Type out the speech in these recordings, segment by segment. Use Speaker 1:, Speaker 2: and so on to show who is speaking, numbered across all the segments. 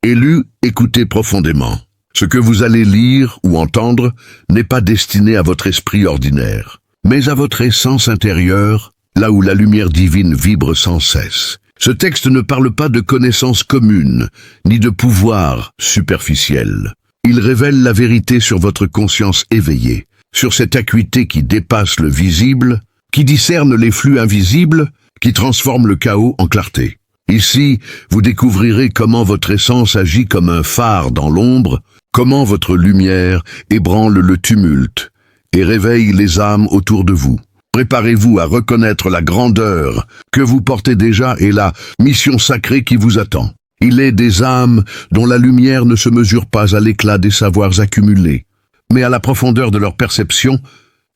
Speaker 1: Élus, écoutez profondément. Ce que vous allez lire ou entendre n'est pas destiné à votre esprit ordinaire, mais à votre essence intérieure, là où la lumière divine vibre sans cesse. Ce texte ne parle pas de connaissances communes, ni de pouvoir superficiel. Il révèle la vérité sur votre conscience éveillée, sur cette acuité qui dépasse le visible, qui discerne les flux invisibles, qui transforme le chaos en clarté. Ici, vous découvrirez comment votre essence agit comme un phare dans l'ombre, comment votre lumière ébranle le tumulte et réveille les âmes autour de vous. Préparez-vous à reconnaître la grandeur que vous portez déjà et la mission sacrée qui vous attend. Il est des âmes dont la lumière ne se mesure pas à l'éclat des savoirs accumulés, mais à la profondeur de leur perception,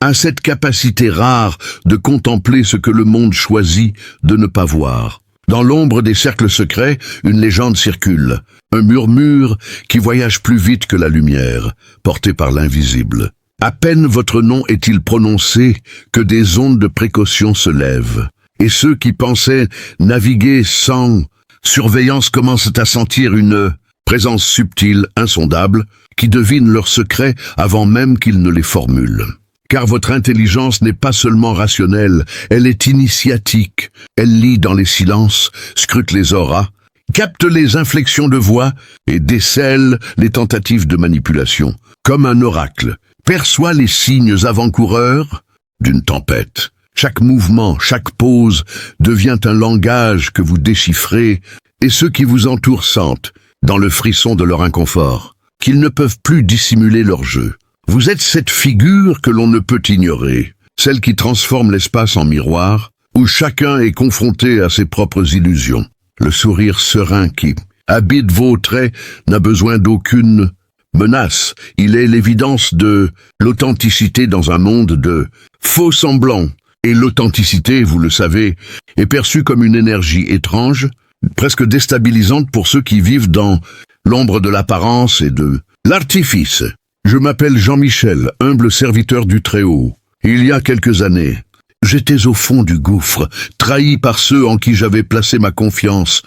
Speaker 1: à cette capacité rare de contempler ce que le monde choisit de ne pas voir. Dans l'ombre des cercles secrets, une légende circule, un murmure qui voyage plus vite que la lumière, porté par l'invisible. À peine votre nom est-il prononcé que des ondes de précaution se lèvent, et ceux qui pensaient naviguer sans surveillance commencent à sentir une présence subtile, insondable, qui devine leurs secrets avant même qu'ils ne les formulent. Car votre intelligence n'est pas seulement rationnelle, elle est initiatique. Elle lit dans les silences, scrute les auras, capte les inflexions de voix et décèle les tentatives de manipulation. Comme un oracle, perçoit les signes avant-coureurs d'une tempête. Chaque mouvement, chaque pause devient un langage que vous déchiffrez et ceux qui vous entourent sentent, dans le frisson de leur inconfort, qu'ils ne peuvent plus dissimuler leur jeu. Vous êtes cette figure que l'on ne peut ignorer, celle qui transforme l'espace en miroir, où chacun est confronté à ses propres illusions. Le sourire serein qui habite vos traits n'a besoin d'aucune menace. Il est l'évidence de l'authenticité dans un monde de faux semblants. Et l'authenticité, vous le savez, est perçue comme une énergie étrange, presque déstabilisante pour ceux qui vivent dans l'ombre de l'apparence et de l'artifice. Je m'appelle Jean-Michel, humble serviteur du Très-Haut. Il y a quelques années, j'étais au fond du gouffre, trahi par ceux en qui j'avais placé ma confiance,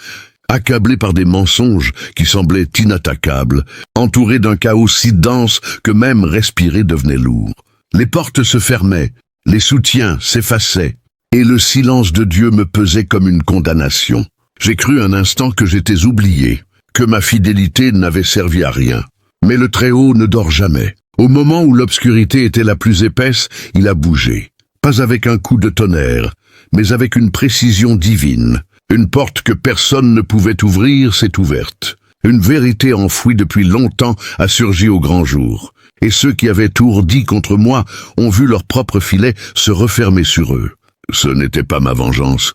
Speaker 1: accablé par des mensonges qui semblaient inattaquables, entouré d'un chaos si dense que même respirer devenait lourd. Les portes se fermaient, les soutiens s'effaçaient, et le silence de Dieu me pesait comme une condamnation. J'ai cru un instant que j'étais oublié, que ma fidélité n'avait servi à rien. Mais le Très-Haut ne dort jamais. Au moment où l'obscurité était la plus épaisse, il a bougé. Pas avec un coup de tonnerre, mais avec une précision divine. Une porte que personne ne pouvait ouvrir s'est ouverte. Une vérité enfouie depuis longtemps a surgi au grand jour. Et ceux qui avaient ourdi contre moi ont vu leur propre filet se refermer sur eux. Ce n'était pas ma vengeance.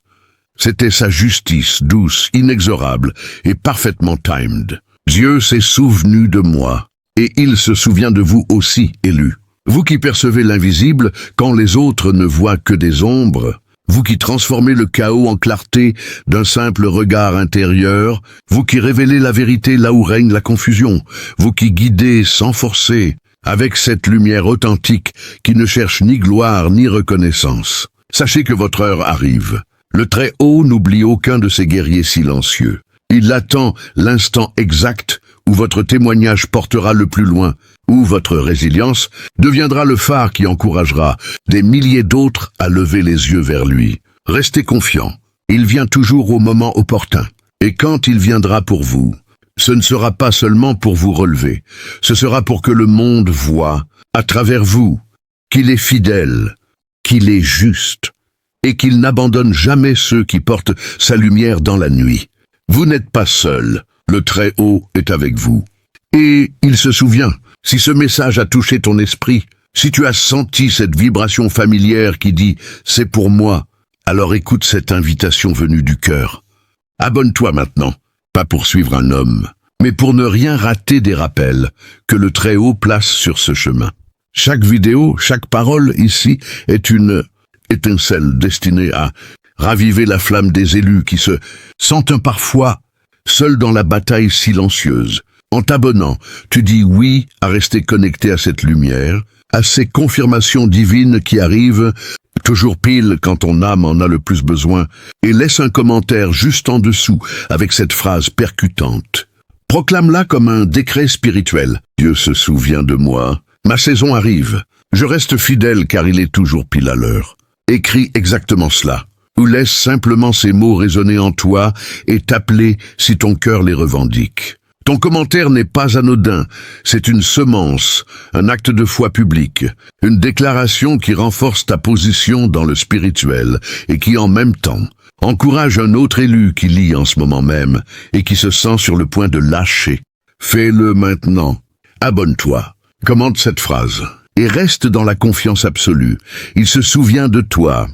Speaker 1: C'était sa justice, douce, inexorable et parfaitement timed. Dieu s'est souvenu de moi, et il se souvient de vous aussi, élus. Vous qui percevez l'invisible quand les autres ne voient que des ombres, vous qui transformez le chaos en clarté d'un simple regard intérieur, vous qui révélez la vérité là où règne la confusion, vous qui guidez sans forcer, avec cette lumière authentique qui ne cherche ni gloire ni reconnaissance. Sachez que votre heure arrive. Le Très-Haut n'oublie aucun de ses guerriers silencieux. Il attend l'instant exact où votre témoignage portera le plus loin, où votre résilience deviendra le phare qui encouragera des milliers d'autres à lever les yeux vers lui. Restez confiants, il vient toujours au moment opportun. Et quand il viendra pour vous, ce ne sera pas seulement pour vous relever, ce sera pour que le monde voie, à travers vous, qu'il est fidèle, qu'il est juste, et qu'il n'abandonne jamais ceux qui portent sa lumière dans la nuit. Vous n'êtes pas seul, le Très-Haut est avec vous. Et il se souvient, si ce message a touché ton esprit, si tu as senti cette vibration familière qui dit « c'est pour moi », alors écoute cette invitation venue du cœur. Abonne-toi maintenant, pas pour suivre un homme, mais pour ne rien rater des rappels que le Très-Haut place sur ce chemin. Chaque vidéo, chaque parole ici est une étincelle destinée à raviver la flamme des élus qui se sentent parfois seuls dans la bataille silencieuse. En t'abonnant, tu dis oui à rester connecté à cette lumière, à ces confirmations divines qui arrivent toujours pile quand ton âme en a le plus besoin, et laisse un commentaire juste en dessous avec cette phrase percutante. Proclame-la comme un décret spirituel. Dieu se souvient de moi. Ma saison arrive. Je reste fidèle car il est toujours pile à l'heure. Écris exactement cela. Ou laisse simplement ces mots résonner en toi et t'appeler si ton cœur les revendique. Ton commentaire n'est pas anodin, c'est une semence, un acte de foi public, une déclaration qui renforce ta position dans le spirituel et qui en même temps encourage un autre élu qui lit en ce moment même et qui se sent sur le point de lâcher. Fais-le maintenant. Abonne-toi. Commente cette phrase et reste dans la confiance absolue. Il se souvient de toi.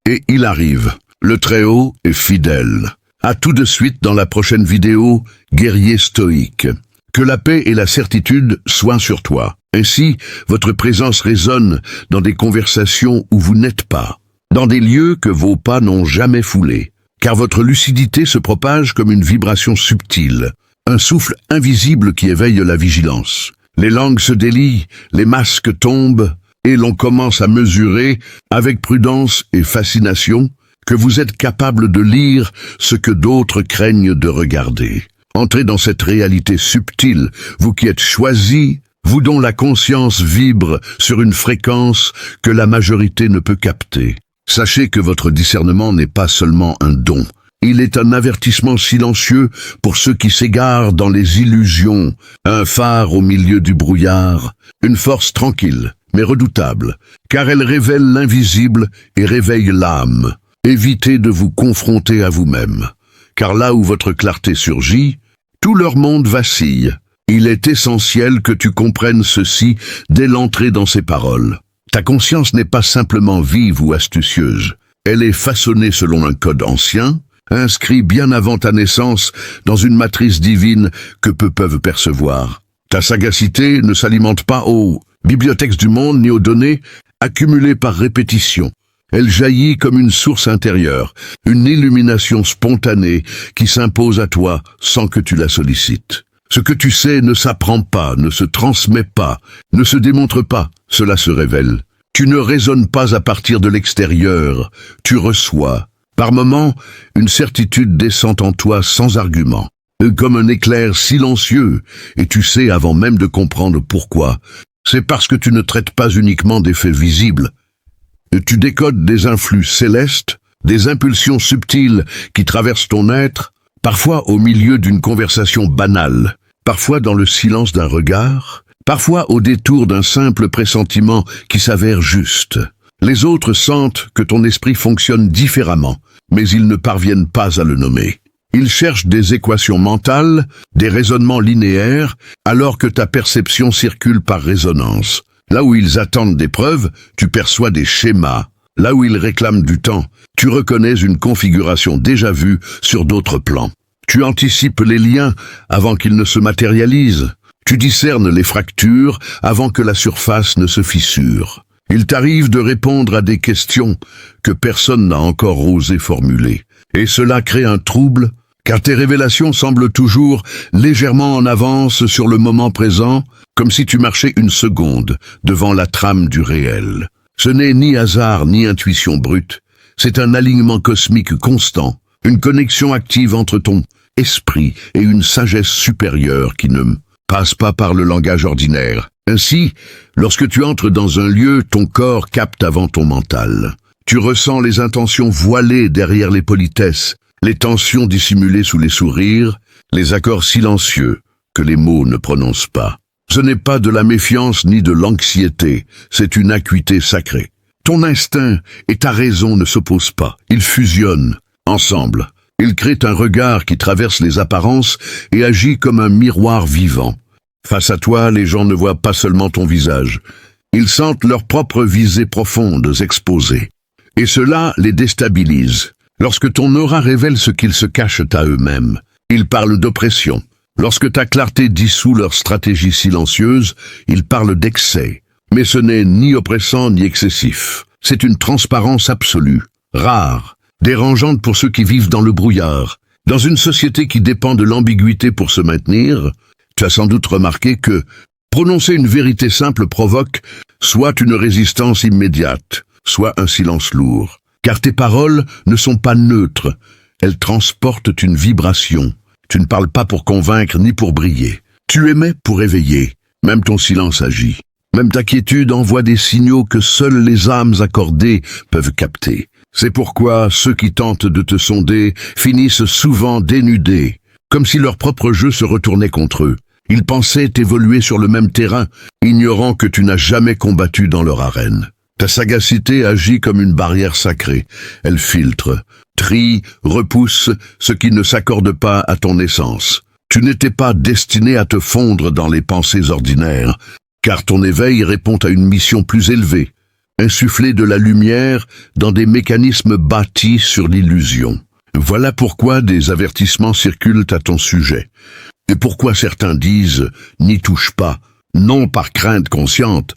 Speaker 1: Et il arrive. Le Très-Haut est fidèle. À tout de suite dans la prochaine vidéo, guerrier stoïque. Que la paix et la certitude soient sur toi. Ainsi, votre présence résonne dans des conversations où vous n'êtes pas, dans des lieux que vos pas n'ont jamais foulés. Car votre lucidité se propage comme une vibration subtile, un souffle invisible qui éveille la vigilance. Les langues se délient, les masques tombent, et l'on commence à mesurer, avec prudence et fascination, que vous êtes capable de lire ce que d'autres craignent de regarder. Entrez dans cette réalité subtile, vous qui êtes choisis, vous dont la conscience vibre sur une fréquence que la majorité ne peut capter. Sachez que votre discernement n'est pas seulement un don. Il est un avertissement silencieux pour ceux qui s'égarent dans les illusions, un phare au milieu du brouillard, une force tranquille, mais redoutable, car elle révèle l'invisible et réveille l'âme. Évitez de vous confronter à vous-même, car là où votre clarté surgit, tout leur monde vacille. Il est essentiel que tu comprennes ceci dès l'entrée dans ces paroles. Ta conscience n'est pas simplement vive ou astucieuse, elle est façonnée selon un code ancien, inscrit bien avant ta naissance dans une matrice divine que peu peuvent percevoir. Ta sagacité ne s'alimente pas aux bibliothèques du monde ni aux données accumulées par répétition. Elle jaillit comme une source intérieure, une illumination spontanée qui s'impose à toi sans que tu la sollicites. Ce que tu sais ne s'apprend pas, ne se transmet pas, ne se démontre pas, cela se révèle. Tu ne raisonnes pas à partir de l'extérieur, tu reçois. Par moments, une certitude descend en toi sans argument, comme un éclair silencieux, et tu sais avant même de comprendre pourquoi. C'est parce que tu ne traites pas uniquement des faits visibles. Tu décodes des influx célestes, des impulsions subtiles qui traversent ton être, parfois au milieu d'une conversation banale, parfois dans le silence d'un regard, parfois au détour d'un simple pressentiment qui s'avère juste. Les autres sentent que ton esprit fonctionne différemment, mais ils ne parviennent pas à le nommer. Ils cherchent des équations mentales, des raisonnements linéaires, alors que ta perception circule par résonance. Là où ils attendent des preuves, tu perçois des schémas. Là où ils réclament du temps, tu reconnais une configuration déjà vue sur d'autres plans. Tu anticipes les liens avant qu'ils ne se matérialisent. Tu discernes les fractures avant que la surface ne se fissure. Il t'arrive de répondre à des questions que personne n'a encore osé formuler. Et cela crée un trouble, car tes révélations semblent toujours légèrement en avance sur le moment présent, comme si tu marchais une seconde devant la trame du réel. Ce n'est ni hasard ni intuition brute, c'est un alignement cosmique constant, une connexion active entre ton esprit et une sagesse supérieure qui ne passe pas par le langage ordinaire. Ainsi, lorsque tu entres dans un lieu, ton corps capte avant ton mental. Tu ressens les intentions voilées derrière les politesses, les tensions dissimulées sous les sourires, les accords silencieux que les mots ne prononcent pas. Ce n'est pas de la méfiance ni de l'anxiété, c'est une acuité sacrée. Ton instinct et ta raison ne s'opposent pas, ils fusionnent ensemble. Ils créent un regard qui traverse les apparences et agit comme un miroir vivant. Face à toi, les gens ne voient pas seulement ton visage, ils sentent leurs propres visées profondes exposées. Et cela les déstabilise. Lorsque ton aura révèle ce qu'ils se cachent à eux-mêmes, ils parlent d'oppression. Lorsque ta clarté dissout leur stratégie silencieuse, ils parlent d'excès. Mais ce n'est ni oppressant ni excessif. C'est une transparence absolue, rare, dérangeante pour ceux qui vivent dans le brouillard. Dans une société qui dépend de l'ambiguïté pour se maintenir, tu as sans doute remarqué que prononcer une vérité simple provoque soit une résistance immédiate, soit un silence lourd. Car tes paroles ne sont pas neutres, elles transportent une vibration. Tu ne parles pas pour convaincre ni pour briller. Tu émets pour éveiller. Même ton silence agit. Même ta quiétude envoie des signaux que seules les âmes accordées peuvent capter. C'est pourquoi ceux qui tentent de te sonder finissent souvent dénudés, comme si leur propre jeu se retournait contre eux. Ils pensaient évoluer sur le même terrain, ignorant que tu n'as jamais combattu dans leur arène. Ta sagacité agit comme une barrière sacrée. Elle filtre, trie, repousse ce qui ne s'accorde pas à ton essence. Tu n'étais pas destiné à te fondre dans les pensées ordinaires, car ton éveil répond à une mission plus élevée, insuffler de la lumière dans des mécanismes bâtis sur l'illusion. Voilà pourquoi des avertissements circulent à ton sujet, et pourquoi certains disent « n'y touche pas », non par crainte consciente,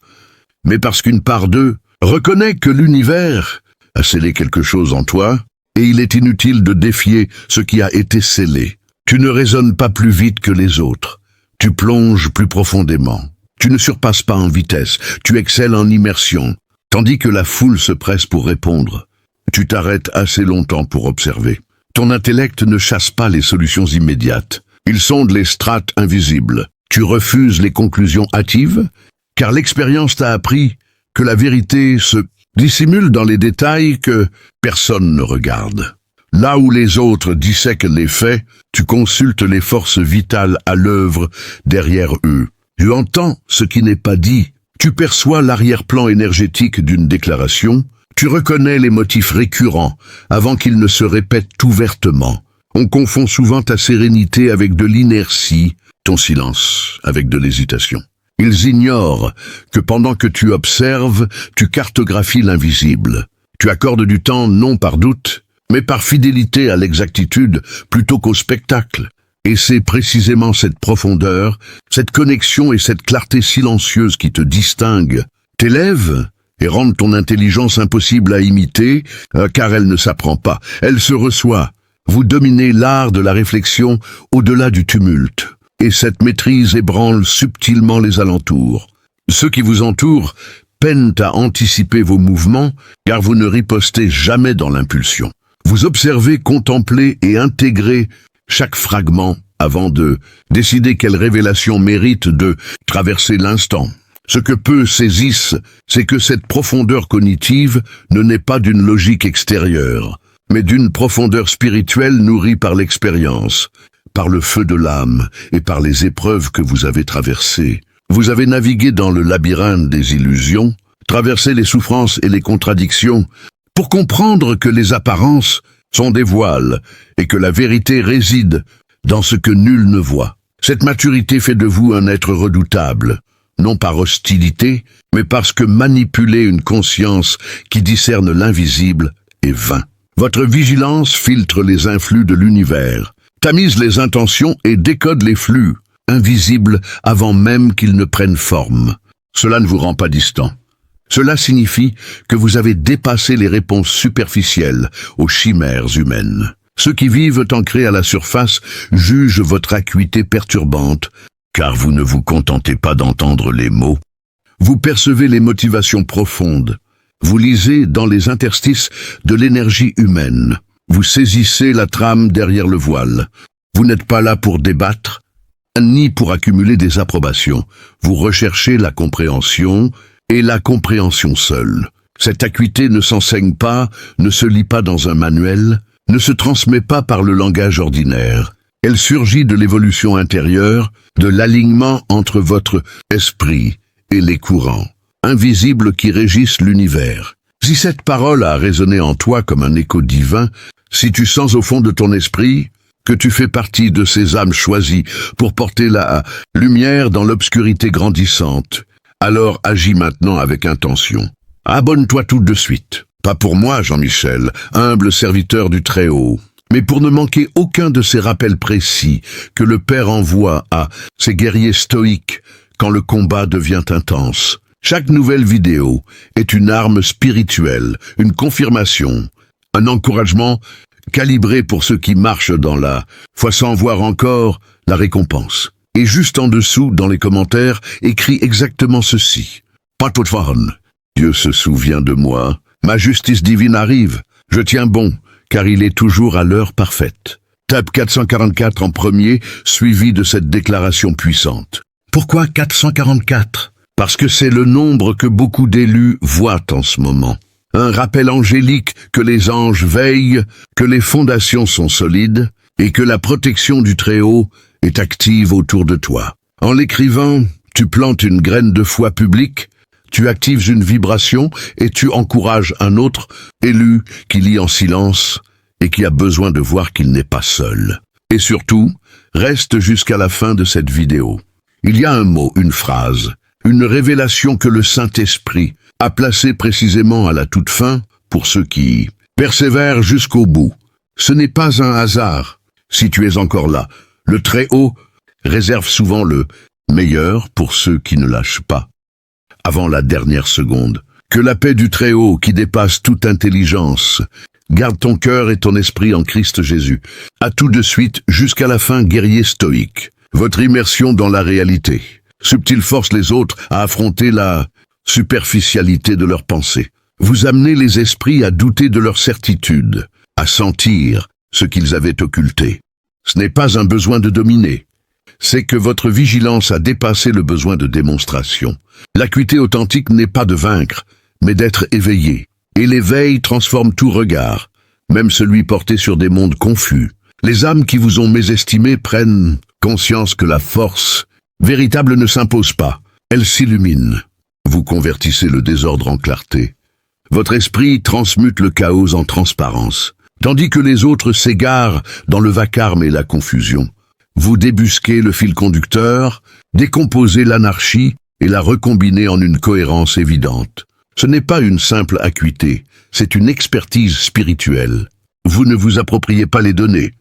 Speaker 1: mais parce qu'une part d'eux reconnaît que l'univers a scellé quelque chose en toi, et il est inutile de défier ce qui a été scellé. Tu ne résonnes pas plus vite que les autres, tu plonges plus profondément. Tu ne surpasses pas en vitesse, tu excelles en immersion, tandis que la foule se presse pour répondre. Tu t'arrêtes assez longtemps pour observer. Ton intellect ne chasse pas les solutions immédiates. Il sonde les strates invisibles. Tu refuses les conclusions hâtives, car l'expérience t'a appris que la vérité se dissimule dans les détails que personne ne regarde. Là où les autres dissèquent les faits, tu consultes les forces vitales à l'œuvre derrière eux. Tu entends ce qui n'est pas dit, tu perçois l'arrière-plan énergétique d'une déclaration, tu reconnais les motifs récurrents avant qu'ils ne se répètent ouvertement. On confond souvent ta sérénité avec de l'inertie, ton silence avec de l'hésitation. Ils ignorent que pendant que tu observes, tu cartographies l'invisible. Tu accordes du temps non par doute, mais par fidélité à l'exactitude plutôt qu'au spectacle. Et c'est précisément cette profondeur, cette connexion et cette clarté silencieuse qui te distinguent, t'élèvent et rendent ton intelligence impossible à imiter, car elle ne s'apprend pas, elle se reçoit. Vous dominez l'art de la réflexion au-delà du tumulte, et cette maîtrise ébranle subtilement les alentours. Ceux qui vous entourent peinent à anticiper vos mouvements, car vous ne ripostez jamais dans l'impulsion. Vous observez, contemplez et intégrez chaque fragment avant de décider quelle révélation mérite de traverser l'instant. Ce que peu saisissent, c'est que cette profondeur cognitive ne naît pas d'une logique extérieure, mais d'une profondeur spirituelle nourrie par l'expérience, par le feu de l'âme et par les épreuves que vous avez traversées. Vous avez navigué dans le labyrinthe des illusions, traversé les souffrances et les contradictions, pour comprendre que les apparences sont des voiles et que la vérité réside dans ce que nul ne voit. Cette maturité fait de vous un être redoutable, non par hostilité, mais parce que manipuler une conscience qui discerne l'invisible est vain. Votre vigilance filtre les influx de l'univers, tamise les intentions et décode les flux, invisibles avant même qu'ils ne prennent forme. Cela ne vous rend pas distant. Cela signifie que vous avez dépassé les réponses superficielles aux chimères humaines. Ceux qui vivent ancrés à la surface jugent votre acuité perturbante, car vous ne vous contentez pas d'entendre les mots. Vous percevez les motivations profondes. Vous lisez dans les interstices de l'énergie humaine. Vous saisissez la trame derrière le voile. Vous n'êtes pas là pour débattre, ni pour accumuler des approbations. Vous recherchez la compréhension, et la compréhension seule. Cette acuité ne s'enseigne pas, ne se lit pas dans un manuel, ne se transmet pas par le langage ordinaire. Elle surgit de l'évolution intérieure, de l'alignement entre votre esprit et les courants, invisibles qui régissent l'univers. Si cette parole a résonné en toi comme un écho divin, si tu sens au fond de ton esprit que tu fais partie de ces âmes choisies pour porter la lumière dans l'obscurité grandissante, alors agis maintenant avec intention. Abonne-toi tout de suite. Pas pour moi, Jean-Michel, humble serviteur du Très-Haut, mais pour ne manquer aucun de ces rappels précis que le Père envoie à ces guerriers stoïques quand le combat devient intense. Chaque nouvelle vidéo est une arme spirituelle, une confirmation, un encouragement calibré pour ceux qui marchent dans la foi sans voir encore la récompense. Et juste en dessous, dans les commentaires, écrit exactement ceci. Pas toute faune. Dieu se souvient de moi. Ma justice divine arrive. Je tiens bon, car il est toujours à l'heure parfaite. Tape 444 en premier, suivi de cette déclaration puissante. Pourquoi 444? Parce que c'est le nombre que beaucoup d'élus voient en ce moment. Un rappel angélique que les anges veillent, que les fondations sont solides et que la protection du Très-Haut est active autour de toi. En l'écrivant, tu plantes une graine de foi publique, tu actives une vibration et tu encourages un autre élu qui lit en silence et qui a besoin de voir qu'il n'est pas seul. Et surtout, reste jusqu'à la fin de cette vidéo. Il y a un mot, une phrase, une révélation que le Saint-Esprit a placée précisément à la toute fin pour ceux qui persévèrent jusqu'au bout. Ce n'est pas un hasard. Si tu es encore là, le Très-Haut réserve souvent le meilleur pour ceux qui ne lâchent pas. Avant la dernière seconde, que la paix du Très-Haut qui dépasse toute intelligence garde ton cœur et ton esprit en Christ Jésus. À tout de suite, jusqu'à la fin, guerrier stoïque. Votre immersion dans la réalité. Subtil force les autres à affronter la superficialité de leurs pensées. Vous amenez les esprits à douter de leur certitude, à sentir ce qu'ils avaient occulté. Ce n'est pas un besoin de dominer. C'est que votre vigilance a dépassé le besoin de démonstration. L'acuité authentique n'est pas de vaincre, mais d'être éveillé. Et l'éveil transforme tout regard, même celui porté sur des mondes confus. Les âmes qui vous ont mésestimé prennent conscience que la force véritable ne s'impose pas, elle s'illumine. Vous convertissez le désordre en clarté. Votre esprit transmute le chaos en transparence, tandis que les autres s'égarent dans le vacarme et la confusion. Vous débusquez le fil conducteur, décomposez l'anarchie et la recombinez en une cohérence évidente. Ce n'est pas une simple acuité, c'est une expertise spirituelle. Vous ne vous appropriez pas les données.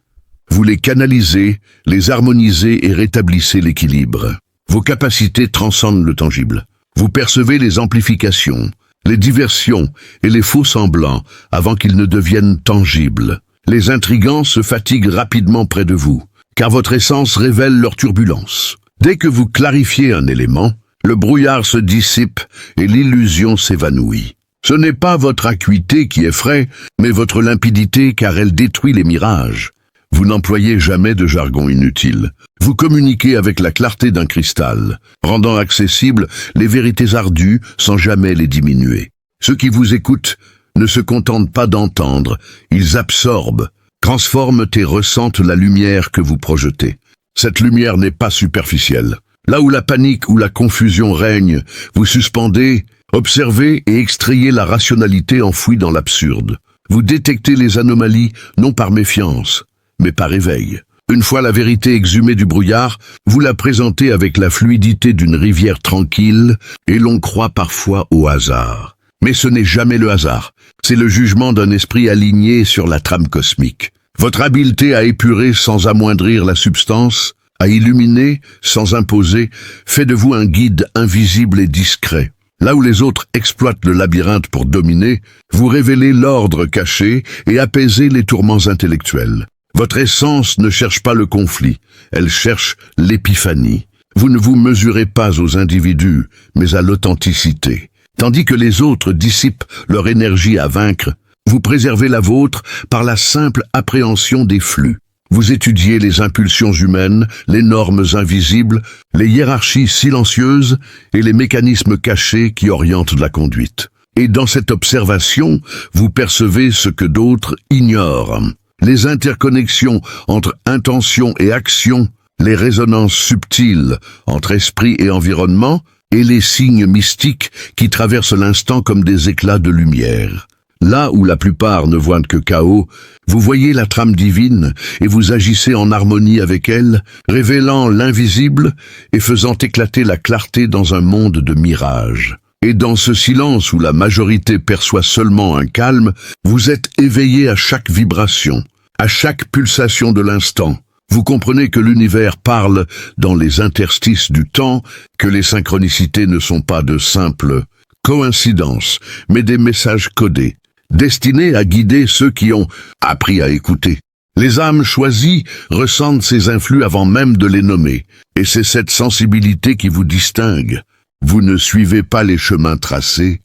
Speaker 1: Vous les canalisez, les harmonisez et rétablissez l'équilibre. Vos capacités transcendent le tangible. Vous percevez les amplifications, les diversions et les faux semblants avant qu'ils ne deviennent tangibles. Les intrigants se fatiguent rapidement près de vous, car votre essence révèle leur turbulence. Dès que vous clarifiez un élément, le brouillard se dissipe et l'illusion s'évanouit. Ce n'est pas votre acuité qui effraie, mais votre limpidité car elle détruit les mirages. Vous n'employez jamais de jargon inutile. Vous communiquez avec la clarté d'un cristal, rendant accessibles les vérités ardues sans jamais les diminuer. Ceux qui vous écoutent ne se contentent pas d'entendre, ils absorbent, transforment et ressentent la lumière que vous projetez. Cette lumière n'est pas superficielle. Là où la panique ou la confusion règnent, vous suspendez, observez et extrayez la rationalité enfouie dans l'absurde. Vous détectez les anomalies non par méfiance, mais par éveil. Une fois la vérité exhumée du brouillard, vous la présentez avec la fluidité d'une rivière tranquille et l'on croit parfois au hasard. Mais ce n'est jamais le hasard, c'est le jugement d'un esprit aligné sur la trame cosmique. Votre habileté à épurer sans amoindrir la substance, à illuminer sans imposer, fait de vous un guide invisible et discret. Là où les autres exploitent le labyrinthe pour dominer, vous révélez l'ordre caché et apaisez les tourments intellectuels. Votre essence ne cherche pas le conflit, elle cherche l'épiphanie. Vous ne vous mesurez pas aux individus, mais à l'authenticité. Tandis que les autres dissipent leur énergie à vaincre, vous préservez la vôtre par la simple appréhension des flux. Vous étudiez les impulsions humaines, les normes invisibles, les hiérarchies silencieuses et les mécanismes cachés qui orientent la conduite. Et dans cette observation, vous percevez ce que d'autres ignorent. Les interconnexions entre intention et action, les résonances subtiles entre esprit et environnement, et les signes mystiques qui traversent l'instant comme des éclats de lumière. Là où la plupart ne voient que chaos, vous voyez la trame divine et vous agissez en harmonie avec elle, révélant l'invisible et faisant éclater la clarté dans un monde de mirages. Et dans ce silence où la majorité perçoit seulement un calme, vous êtes éveillé à chaque vibration, à chaque pulsation de l'instant. Vous comprenez que l'univers parle dans les interstices du temps, que les synchronicités ne sont pas de simples coïncidences, mais des messages codés, destinés à guider ceux qui ont appris à écouter. Les âmes choisies ressentent ces influx avant même de les nommer, et c'est cette sensibilité qui vous distingue. Vous ne suivez pas les chemins tracés,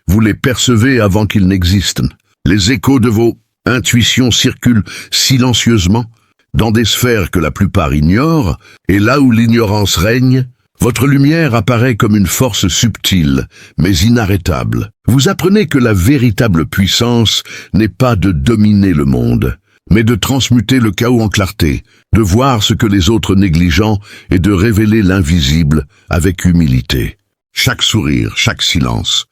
Speaker 1: vous les percevez avant qu'ils n'existent. Les échos de vos intuitions circulent silencieusement, dans des sphères que la plupart ignorent, et là où l'ignorance règne, votre lumière apparaît comme une force subtile, mais inarrêtable. Vous apprenez que la véritable puissance n'est pas de dominer le monde, mais de transmuter le chaos en clarté, de voir ce que les autres négligent et de révéler l'invisible avec humilité. Chaque sourire, chaque silence,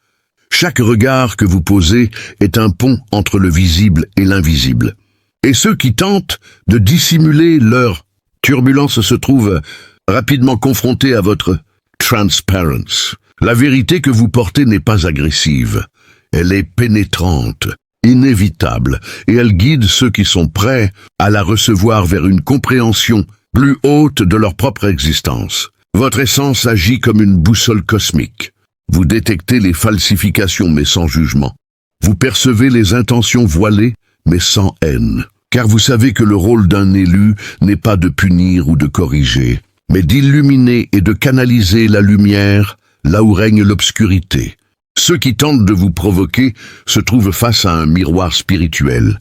Speaker 1: chaque regard que vous posez est un pont entre le visible et l'invisible. Et ceux qui tentent de dissimuler leur turbulence se trouvent rapidement confrontés à votre transparence. La vérité que vous portez n'est pas agressive. Elle est pénétrante, inévitable, et elle guide ceux qui sont prêts à la recevoir vers une compréhension plus haute de leur propre existence. Votre essence agit comme une boussole cosmique. Vous détectez les falsifications mais sans jugement. Vous percevez les intentions voilées mais sans haine. Car vous savez que le rôle d'un élu n'est pas de punir ou de corriger, mais d'illuminer et de canaliser la lumière là où règne l'obscurité. Ceux qui tentent de vous provoquer se trouvent face à un miroir spirituel.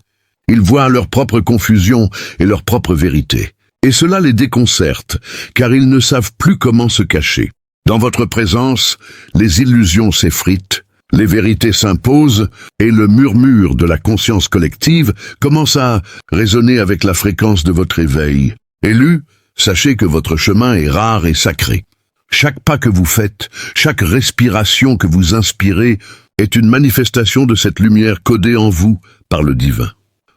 Speaker 1: Ils voient leur propre confusion et leur propre vérité. Et cela les déconcerte, car ils ne savent plus comment se cacher. Dans votre présence, les illusions s'effritent, les vérités s'imposent et le murmure de la conscience collective commence à résonner avec la fréquence de votre éveil. Élus, sachez que votre chemin est rare et sacré. Chaque pas que vous faites, chaque respiration que vous inspirez est une manifestation de cette lumière codée en vous par le divin.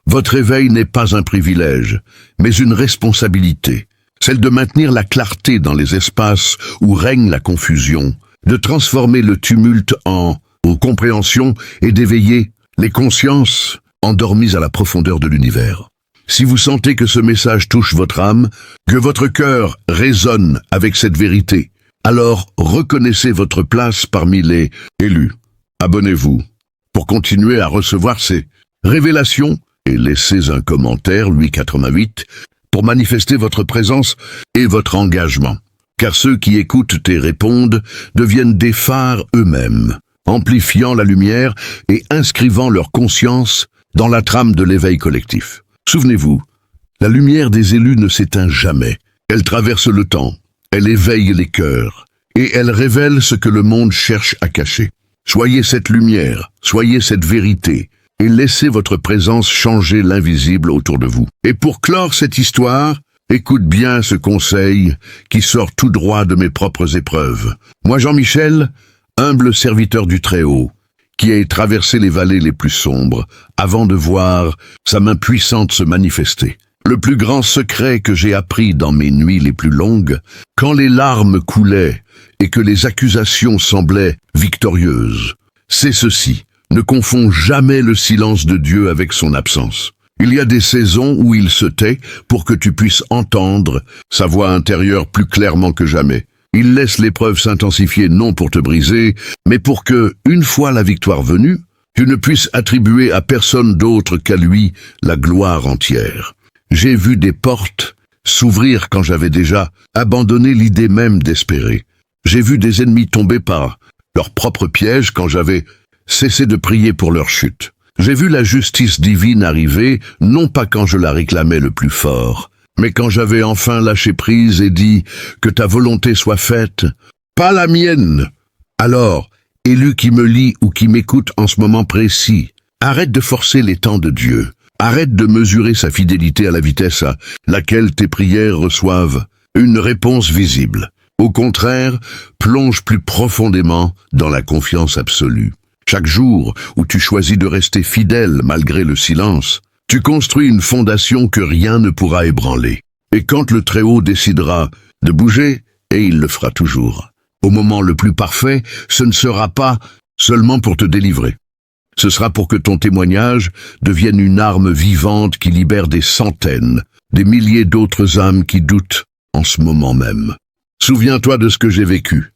Speaker 1: Votre éveil n'est pas un privilège, mais une responsabilité, celle de maintenir la clarté dans les espaces où règne la confusion, de transformer le tumulte en compréhension et d'éveiller les consciences endormies à la profondeur de l'univers. Si vous sentez que ce message touche votre âme, que votre cœur résonne avec cette vérité, alors reconnaissez votre place parmi les élus. Abonnez-vous pour continuer à recevoir ces révélations et laissez un commentaire, Louis88, pour manifester votre présence et votre engagement. Car ceux qui écoutent et répondent deviennent des phares eux-mêmes, amplifiant la lumière et inscrivant leur conscience dans la trame de l'éveil collectif. Souvenez-vous, la lumière des élus ne s'éteint jamais. Elle traverse le temps, elle éveille les cœurs, et elle révèle ce que le monde cherche à cacher. Soyez cette lumière, soyez cette vérité, et laissez votre présence changer l'invisible autour de vous. Et pour clore cette histoire, écoute bien ce conseil qui sort tout droit de mes propres épreuves. Moi, Jean-Michel, humble serviteur du Très-Haut, qui a traversé les vallées les plus sombres, avant de voir sa main puissante se manifester. Le plus grand secret que j'ai appris dans mes nuits les plus longues, quand les larmes coulaient et que les accusations semblaient victorieuses, c'est ceci: ne confonds jamais le silence de Dieu avec son absence. Il y a des saisons où il se tait pour que tu puisses entendre sa voix intérieure plus clairement que jamais. Il laisse l'épreuve s'intensifier non pour te briser, mais pour que, une fois la victoire venue, tu ne puisses attribuer à personne d'autre qu'à lui la gloire entière. J'ai vu des portes s'ouvrir quand j'avais déjà abandonné l'idée même d'espérer. J'ai vu des ennemis tomber par leur propre piège quand j'avais cessé de prier pour leur chute. J'ai vu la justice divine arriver, non pas quand je la réclamais le plus fort, mais quand j'avais enfin lâché prise et dit que ta volonté soit faite, pas la mienne. Alors, élu qui me lit ou qui m'écoute en ce moment précis, arrête de forcer les temps de Dieu. Arrête de mesurer sa fidélité à la vitesse à laquelle tes prières reçoivent une réponse visible. Au contraire, plonge plus profondément dans la confiance absolue. Chaque jour où tu choisis de rester fidèle malgré le silence, tu construis une fondation que rien ne pourra ébranler. Et quand le Très-Haut décidera de bouger, et il le fera toujours, au moment le plus parfait, ce ne sera pas seulement pour te délivrer. Ce sera pour que ton témoignage devienne une arme vivante qui libère des centaines, des milliers d'autres âmes qui doutent en ce moment même. Souviens-toi de ce que j'ai vécu.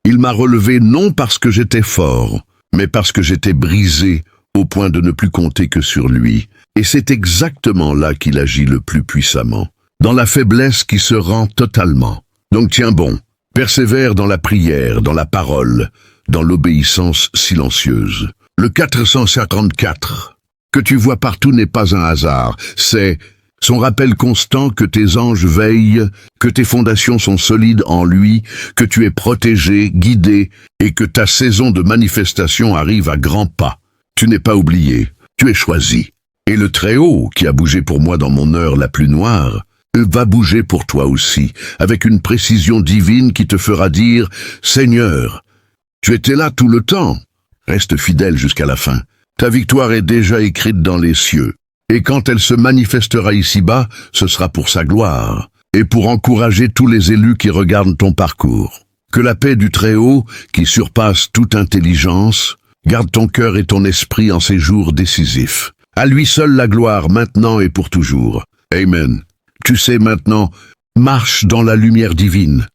Speaker 1: Il m'a relevé non parce que j'étais fort, mais parce que j'étais brisé au point de ne plus compter que sur lui. Et c'est exactement là qu'il agit le plus puissamment, dans la faiblesse qui se rend totalement. Donc tiens bon, persévère dans la prière, dans la parole, dans l'obéissance silencieuse. Le 454, que tu vois partout n'est pas un hasard, c'est Son rappel constant que tes anges veillent, que tes fondations sont solides en lui, que tu es protégé, guidé, et que ta saison de manifestation arrive à grands pas. Tu n'es pas oublié, tu es choisi. Et le Très-Haut, qui a bougé pour moi dans mon heure la plus noire, va bouger pour toi aussi, avec une précision divine qui te fera dire « Seigneur, tu étais là tout le temps. Reste fidèle jusqu'à la fin. Ta victoire est déjà écrite dans les cieux. Et quand elle se manifestera ici-bas, ce sera pour sa gloire, et pour encourager tous les élus qui regardent ton parcours. Que la paix du Très-Haut, qui surpasse toute intelligence, garde ton cœur et ton esprit en ces jours décisifs. À lui seul la gloire, maintenant et pour toujours. Amen. Tu sais maintenant, marche dans la lumière divine.